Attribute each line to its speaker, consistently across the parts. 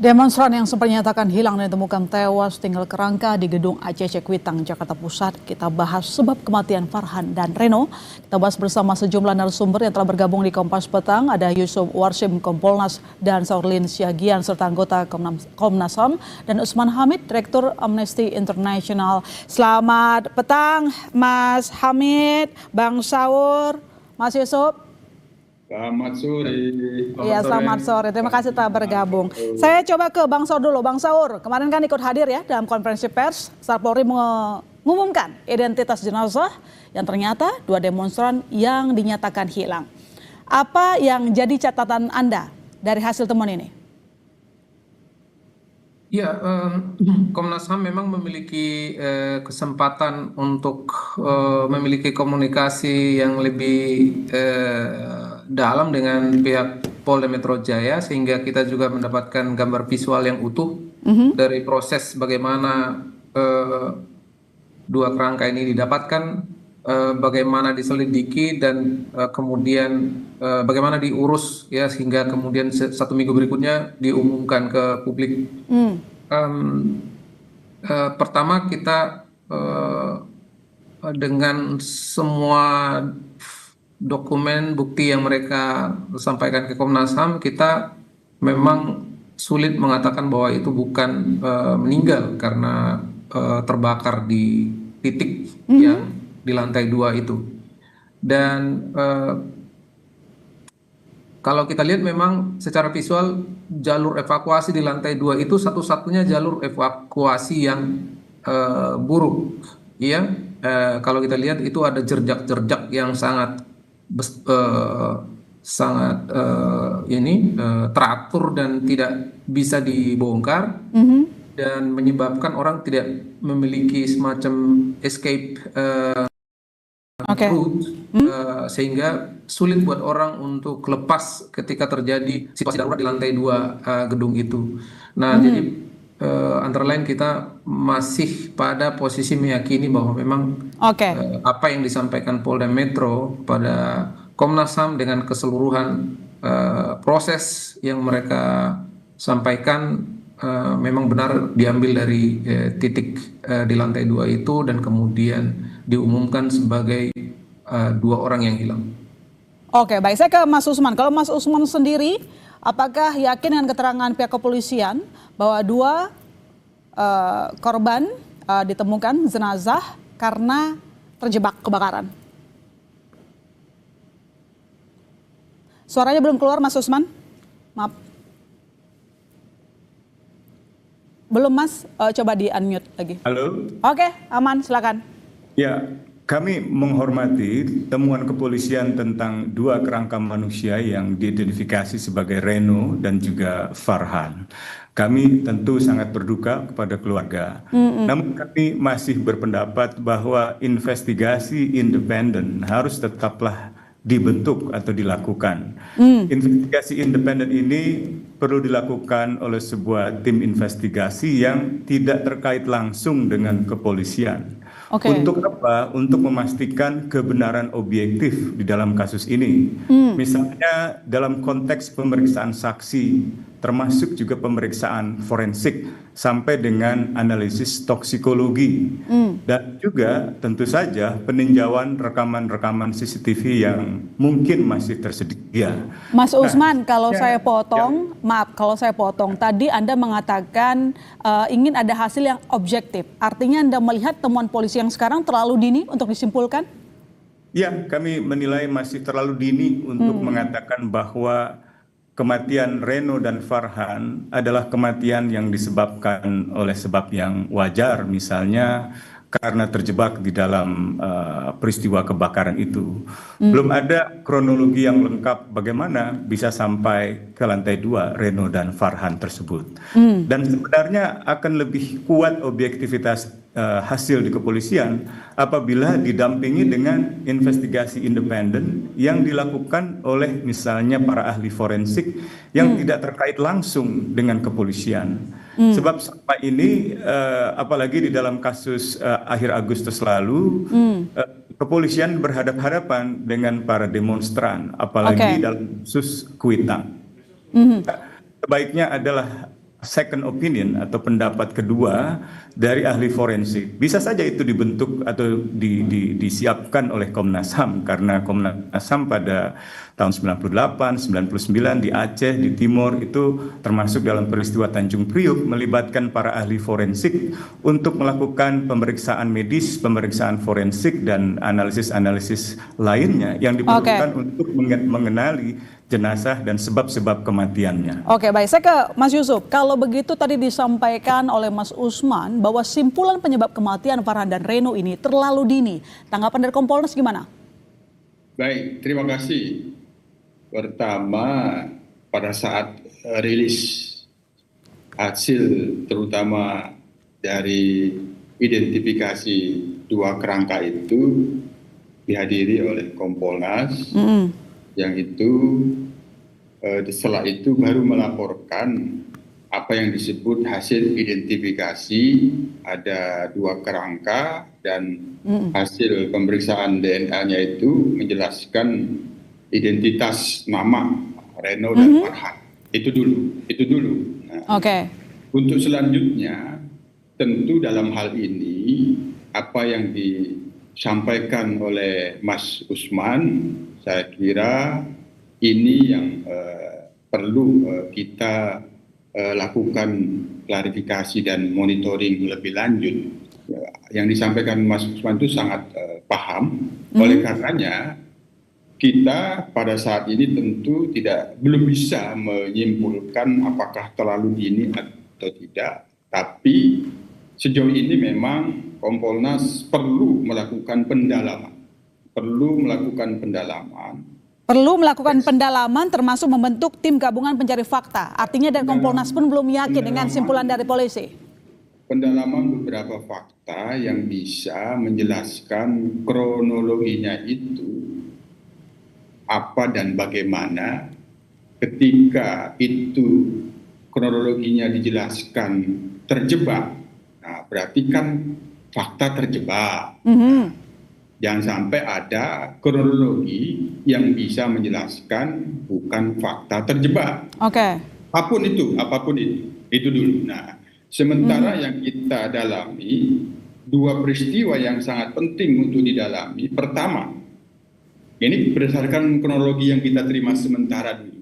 Speaker 1: Demonstran yang sempat dinyatakan hilang dan ditemukan tewas tinggal kerangka di gedung ACC Kuitang, Jakarta Pusat. Kita bahas sebab kematian Farhan dan Reno. Kita bahas bersama sejumlah narasumber yang telah bergabung di Kompas Petang. Ada Yusuf Warsim Kompolnas dan Saurlin Siagian serta anggota Komnas HAM dan Usman Hamid, Direktur Amnesty International. Selamat petang Mas Hamid, Bang Saur, Mas Yusuf.
Speaker 2: Selamat sore.
Speaker 1: Iya, selamat sore. Terima kasih telah bergabung. Saya coba ke Bang Saur dulu. Bang Saur, kemarin kan ikut hadir ya dalam konferensi pers saat Polri mengumumkan identitas jenazah yang ternyata 2 demonstran yang dinyatakan hilang. Apa yang jadi catatan Anda dari hasil temuan ini?
Speaker 3: Ya, Komnas HAM memang memiliki kesempatan untuk memiliki komunikasi yang lebih dalam dengan pihak Polda Metro Jaya, sehingga kita juga mendapatkan gambar visual yang utuh dari proses bagaimana 2 kerangka ini didapatkan, bagaimana diselidiki dan kemudian bagaimana diurus ya, sehingga kemudian 1 minggu berikutnya diumumkan ke publik. Pertama kita dengan semua dokumen bukti yang mereka sampaikan ke Komnas HAM, kita memang sulit mengatakan bahwa itu bukan meninggal karena terbakar di titik yang di lantai 2 itu. Dan kalau kita lihat memang secara visual jalur evakuasi di lantai 2 itu satu-satunya jalur evakuasi yang buruk. Ya, kalau kita lihat itu ada jejak-jejak yang sangat teratur dan tidak bisa dibongkar, dan menyebabkan orang tidak memiliki semacam escape route, sehingga sulit buat orang untuk lepas ketika terjadi situasi darurat di lantai 2 gedung itu. Nah, jadi antara lain kita masih pada posisi meyakini bahwa memang apa yang disampaikan Polda Metro pada Komnas HAM dengan keseluruhan proses yang mereka sampaikan memang benar diambil dari titik di lantai 2 itu dan kemudian diumumkan sebagai 2 orang yang hilang.
Speaker 1: Oke, baik. Saya ke Mas Usman. Kalau Mas Usman sendiri, apakah yakin dengan keterangan pihak kepolisian bahwa 2 korban ditemukan jenazah karena terjebak kebakaran? Suaranya belum keluar, Mas Usman. Maaf. Belum, Mas. Coba di-unmute lagi.
Speaker 2: Halo.
Speaker 1: Oke, aman. Silakan.
Speaker 2: Ya, kami menghormati temuan kepolisian tentang 2 kerangka manusia yang diidentifikasi sebagai Reno dan juga Farhan. Kami tentu sangat berduka kepada keluarga. Namun kami masih berpendapat bahwa investigasi independen harus tetaplah dibentuk atau dilakukan. Investigasi independen ini perlu dilakukan oleh sebuah tim investigasi yang tidak terkait langsung dengan kepolisian. Untuk apa? Untuk memastikan kebenaran objektif di dalam kasus ini. Misalnya dalam konteks pemeriksaan saksi, termasuk juga pemeriksaan forensik sampai dengan analisis toksikologi, dan juga tentu saja peninjauan rekaman-rekaman CCTV yang mungkin masih tersedia.
Speaker 1: Mas Usman, kalau saya potong, maaf kalau saya potong, tadi Anda mengatakan ingin ada hasil yang objektif. Artinya Anda melihat temuan polisi yang sekarang terlalu dini untuk disimpulkan?
Speaker 2: Ya, kami menilai masih terlalu dini untuk mengatakan bahwa kematian Reno dan Farhan adalah kematian yang disebabkan oleh sebab yang wajar, misalnya karena terjebak di dalam peristiwa kebakaran itu. Belum ada kronologi yang lengkap bagaimana bisa sampai ke lantai 2 Reno dan Farhan tersebut. Dan sebenarnya akan lebih kuat objektivitas hasil di kepolisian apabila didampingi dengan investigasi independen yang dilakukan oleh misalnya para ahli forensik yang tidak terkait langsung dengan kepolisian. Sebab sampai ini apalagi di dalam kasus akhir Agustus lalu, kepolisian berhadapan-hadapan dengan para demonstran, apalagi dalam kasus Kuitang. Sebaiknya adalah second opinion atau pendapat kedua dari ahli forensik. Bisa saja itu dibentuk atau disiapkan oleh Komnas HAM, karena Komnas HAM pada tahun 98, 99 di Aceh, di Timur itu termasuk dalam peristiwa Tanjung Priuk melibatkan para ahli forensik untuk melakukan pemeriksaan medis, pemeriksaan forensik dan analisis-analisis lainnya yang diperlukan untuk mengenali jenazah dan sebab-sebab kematiannya.
Speaker 1: Oke, baik. Saya ke Mas Yusuf. Kalau begitu tadi disampaikan oleh Mas Usman bahwa simpulan penyebab kematian Farhan dan Reno ini terlalu dini. Tanggapan dari Kompolnas gimana?
Speaker 4: Baik, terima kasih. Pertama, pada saat rilis hasil terutama dari identifikasi dua kerangka itu dihadiri oleh Kompolnas. Yang itu setelah itu baru melaporkan apa yang disebut hasil identifikasi, ada dua kerangka dan hasil pemeriksaan DNA-nya itu menjelaskan identitas nama Reno dan Farhan. Itu dulu. Nah, untuk selanjutnya tentu dalam hal ini apa yang disampaikan oleh Mas Usman, saya kira ini yang perlu kita lakukan klarifikasi dan monitoring lebih lanjut. Yang disampaikan Mas Usman itu sangat paham. Oleh karenanya kita pada saat ini tentu belum bisa menyimpulkan apakah terlalu dini atau tidak. Tapi sejauh ini memang Kompolnas perlu melakukan pendalaman. Perlu melakukan pendalaman termasuk membentuk tim gabungan pencari fakta. Artinya dari Kompolnas pun belum yakin dengan simpulan dari polisi. Pendalaman beberapa fakta yang bisa menjelaskan kronologinya itu apa dan bagaimana ketika itu kronologinya dijelaskan terjebak. Nah, berarti kan fakta terjebak. Jangan sampai ada kronologi yang bisa menjelaskan bukan fakta terjebak. Apapun itu dulu. Nah, sementara yang kita dalami dua peristiwa yang sangat penting untuk didalami. Pertama, ini berdasarkan kronologi yang kita terima sementara dulu.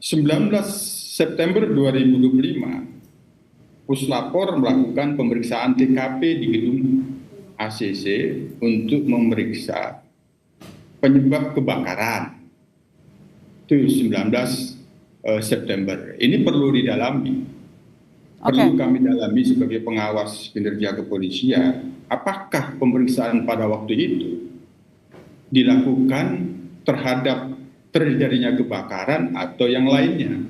Speaker 4: 19 September 2025, Puslapor melakukan pemeriksaan TKP di gedung ACC untuk memeriksa penyebab kebakaran. Itu 19 September. Ini perlu didalami. Perlu kami dalami sebagai pengawas kinerja kepolisian. Apakah pemeriksaan pada waktu itu dilakukan terhadap terjadinya kebakaran atau yang lainnya?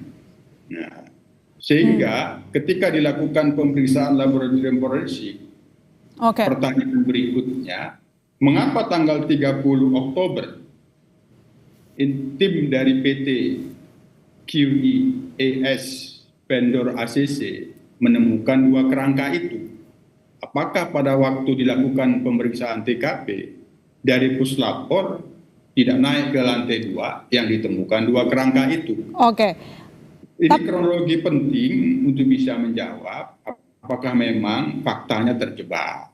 Speaker 4: Nah, sehingga ketika dilakukan pemeriksaan laboratorium forensik, pertanyaan berikutnya, mengapa tanggal 30 Oktober tim dari PT QES vendor ACC menemukan dua kerangka itu? Apakah pada waktu dilakukan pemeriksaan TKP dari Puslapor tidak naik ke lantai 2 yang ditemukan dua kerangka itu? Ini kronologi penting untuk bisa menjawab apakah memang faktanya terjebak.